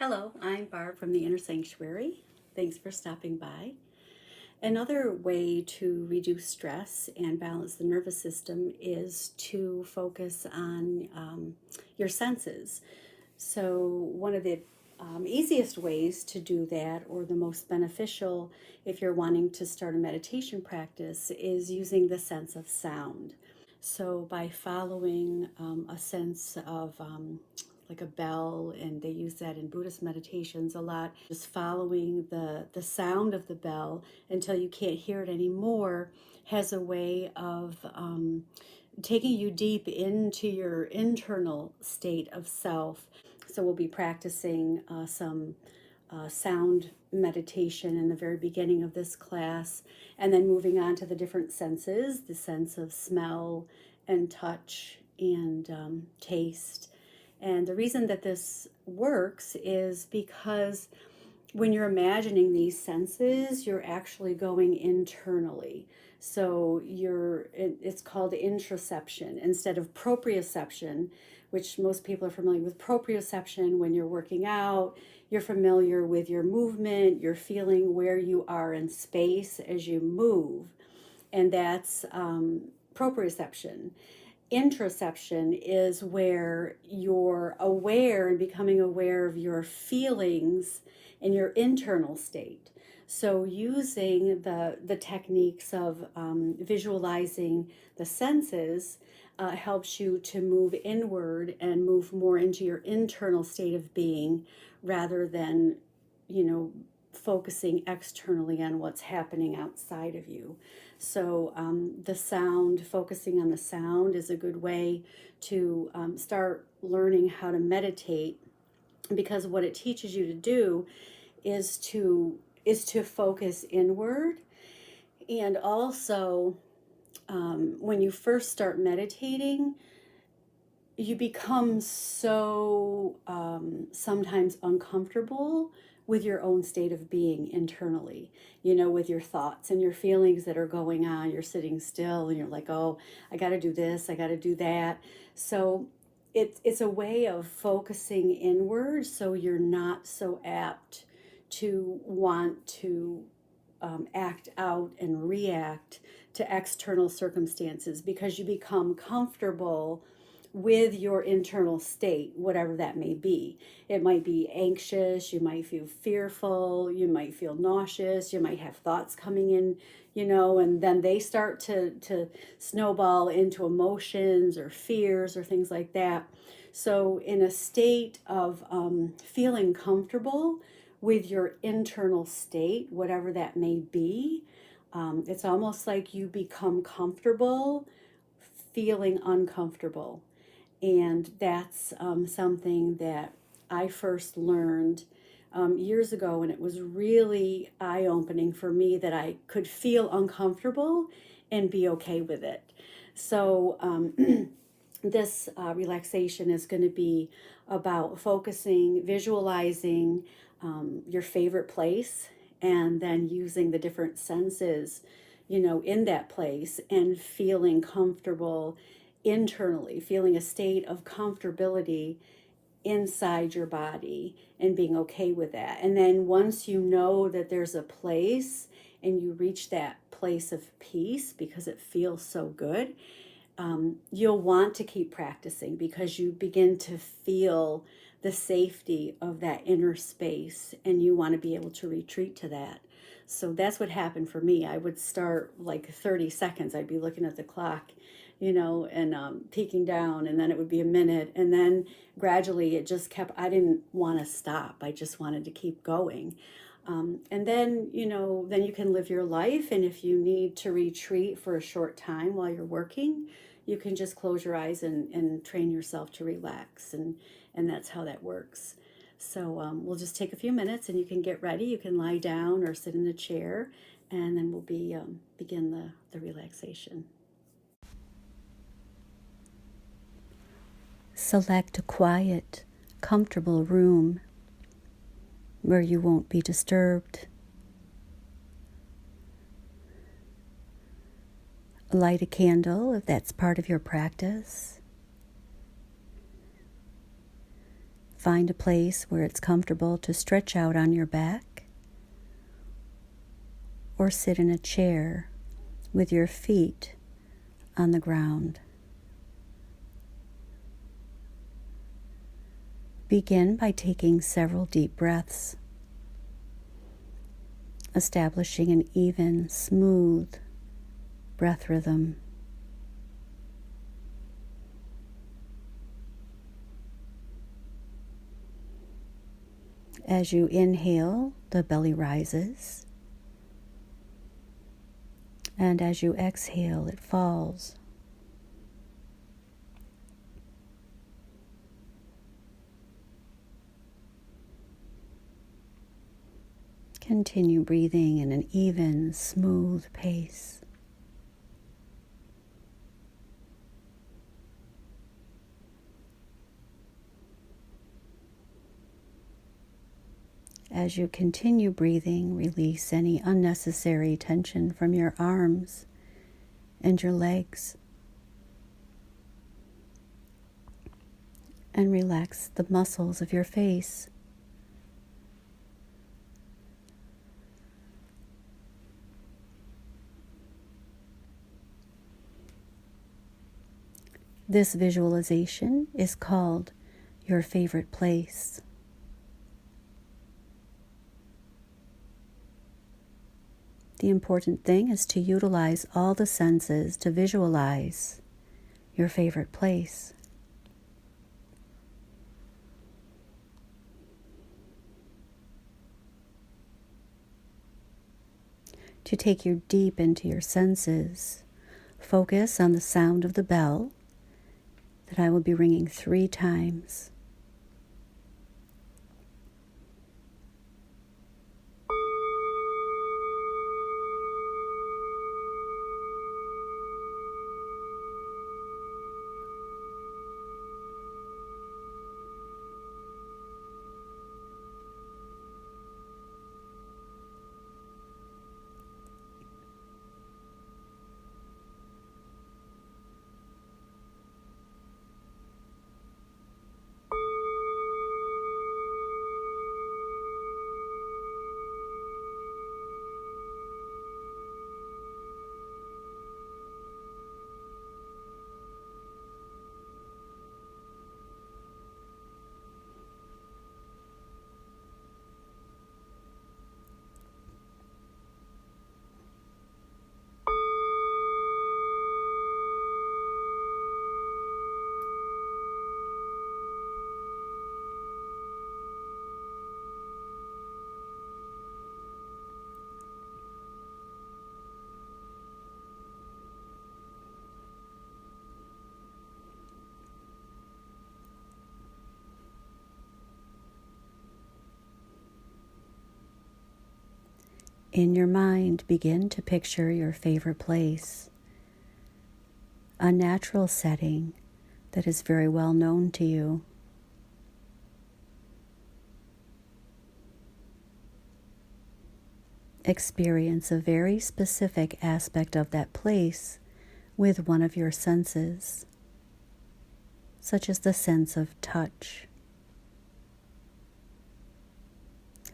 Hello, I'm Barb from the Inner Sanctuary. Thanks for stopping by. Another way to reduce stress and balance the nervous system is to focus on your senses. So one of the easiest ways to do that, or the most beneficial if you're wanting to start a meditation practice, is using the sense of sound. So by following a sense of like a bell, and they use that in Buddhist meditations a lot, just following the sound of the bell until you can't hear it anymore, has a way of taking you deep into your internal state of self. So we'll be practicing some sound meditation in the very beginning of this class, and then moving on to the different senses, the sense of smell and touch and taste. And the reason that this works is because when you're imagining these senses, you're actually going internally. So it's called introception instead of proprioception, which most people are familiar with. Proprioception, when you're working out, you're familiar with your movement, you're feeling where you are in space as you move, and that's proprioception. Introception is where you're aware and becoming aware of your feelings in your internal state. So using the techniques of visualizing the senses helps you to move inward and move more into your internal state of being, rather than, focusing externally on what's happening outside of you. So the sound, focusing on the sound, is a good way to start learning how to meditate, because what it teaches you to do is to focus inward. And also, when you first start meditating, you become so sometimes uncomfortable with your own state of being internally, with your thoughts and your feelings that are going on. You're sitting still and you're like, oh, I got to do this, I got to do that. So it's a way of focusing inward, so you're not so apt to want to act out and react to external circumstances, because you become comfortable with your internal state, whatever that may be. It might be anxious, you might feel fearful, you might feel nauseous, you might have thoughts coming in, and then they start to snowball into emotions or fears or things like that. So in a state of feeling comfortable with your internal state, whatever that may be, it's almost like you become comfortable feeling uncomfortable. And that's something that I first learned years ago, and it was really eye-opening for me that I could feel uncomfortable and be okay with it. So this relaxation is going to be about focusing, visualizing your favorite place, and then using the different senses, in that place, and feeling comfortable internally, feeling a state of comfortability inside your body and being okay with that. And then once you know that there's a place and you reach that place of peace because it feels so good, you'll want to keep practicing, because you begin to feel the safety of that inner space and you want to be able to retreat to that. So that's what happened for me. I would start like 30 seconds. I'd be looking at the clock, and peeking down, and then it would be a minute. And then gradually it just kept, I didn't want to stop. I just wanted to keep going. And then, then you can live your life. And if you need to retreat for a short time while you're working, you can just close your eyes and train yourself to relax. And that's how that works. So we'll just take a few minutes and you can get ready. You can lie down or sit in a chair, and then we'll begin the relaxation. Select a quiet, comfortable room where you won't be disturbed. Light a candle if that's part of your practice. Find a place where it's comfortable to stretch out on your back or sit in a chair with your feet on the ground. Begin by taking several deep breaths, establishing an even, smooth breath rhythm. As you inhale, the belly rises, and as you exhale, it falls. Continue breathing in an even, smooth pace. As you continue breathing, release any unnecessary tension from your arms and your legs, and relax the muscles of your face. This visualization is called your favorite place. The important thing is to utilize all the senses to visualize your favorite place. To take you deep into your senses, focus on the sound of the bell that I will be ringing 3 times. In your mind, begin to picture your favorite place, a natural setting that is very well known to you. Experience a very specific aspect of that place with one of your senses, such as the sense of touch.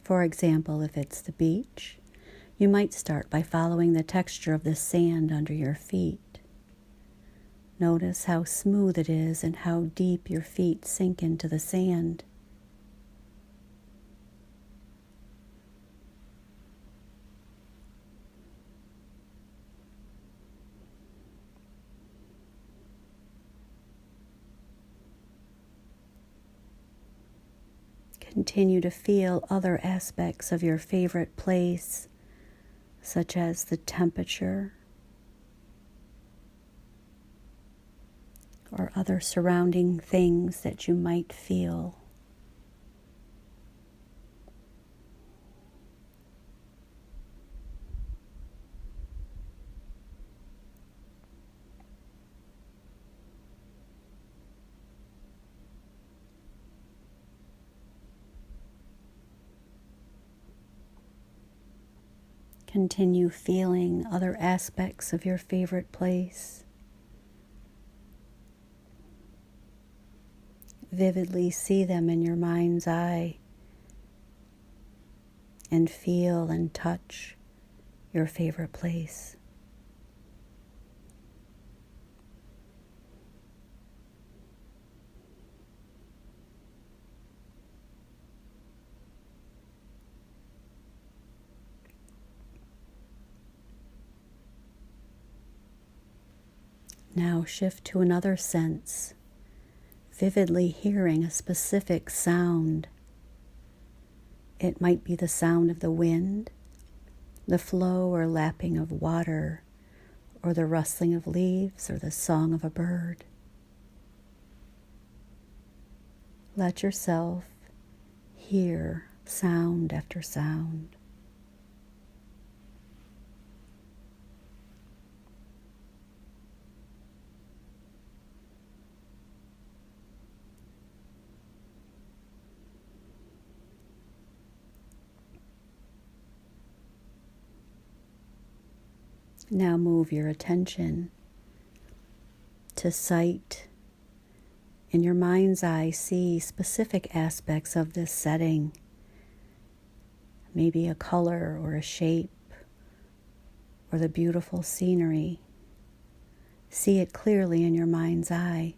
For example, if it's the beach, you might start by following the texture of the sand under your feet. Notice how smooth it is and how deep your feet sink into the sand. Continue to feel other aspects of your favorite place, such as the temperature or other surrounding things that you might feel. Continue feeling other aspects of your favorite place. vividly see them in your mind's eye and feel and touch your favorite place. Now shift to another sense, vividly hearing a specific sound. It might be the sound of the wind, the flow or lapping of water, or the rustling of leaves, or the song of a bird. Let yourself hear sound after sound. Now move your attention to sight. In your mind's eye, see specific aspects of this setting. Maybe a color or a shape or the beautiful scenery. See it clearly in your mind's eye.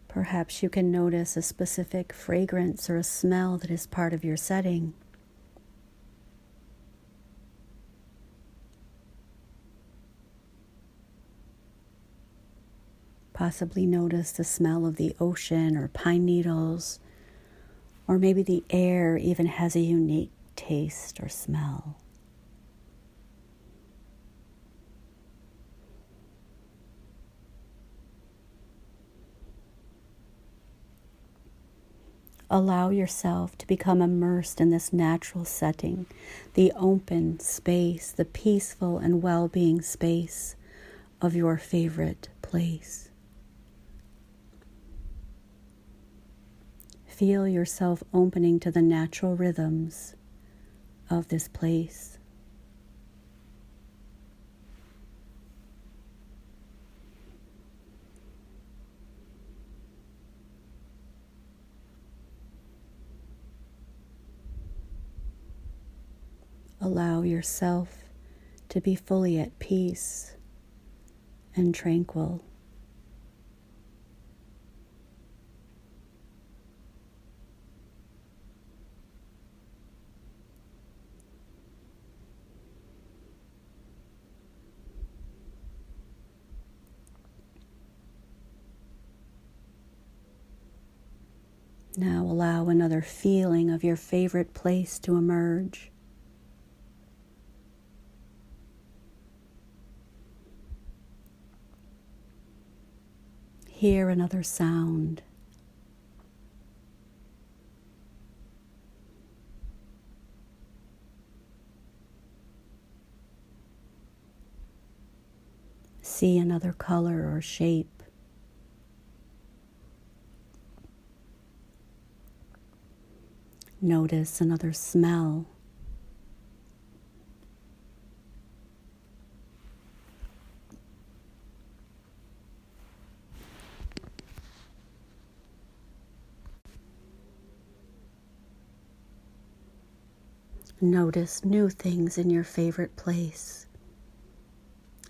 Perhaps you can notice a specific fragrance or a smell that is part of your setting. Possibly notice the smell of the ocean or pine needles, or maybe the air even has a unique taste or smell. Allow yourself to become immersed in this natural setting, the open space, the peaceful and well-being space of your favorite place. Feel yourself opening to the natural rhythms of this place. Allow yourself to be fully at peace and tranquil. Now allow another feeling of your favorite place to emerge. Hear another sound. See another color or shape. Notice another smell. Notice new things in your favorite place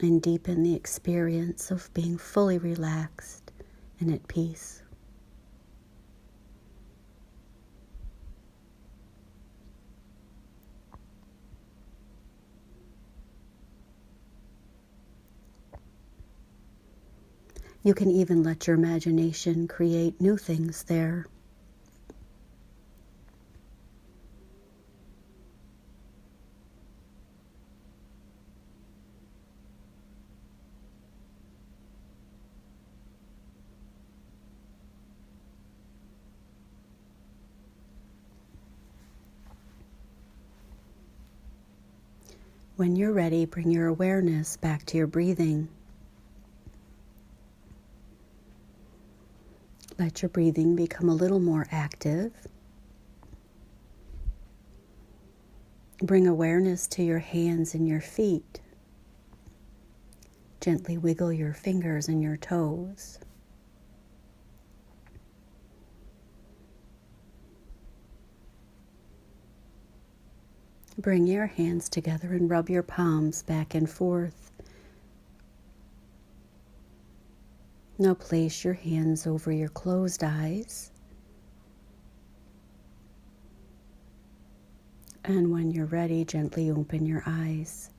and deepen the experience of being fully relaxed and at peace. You can even let your imagination create new things there. When you're ready, bring your awareness back to your breathing. Let your breathing become a little more active. Bring awareness to your hands and your feet. Gently wiggle your fingers and your toes. Bring your hands together and rub your palms back and forth. Now place your hands over your closed eyes. And when you're ready, gently open your eyes.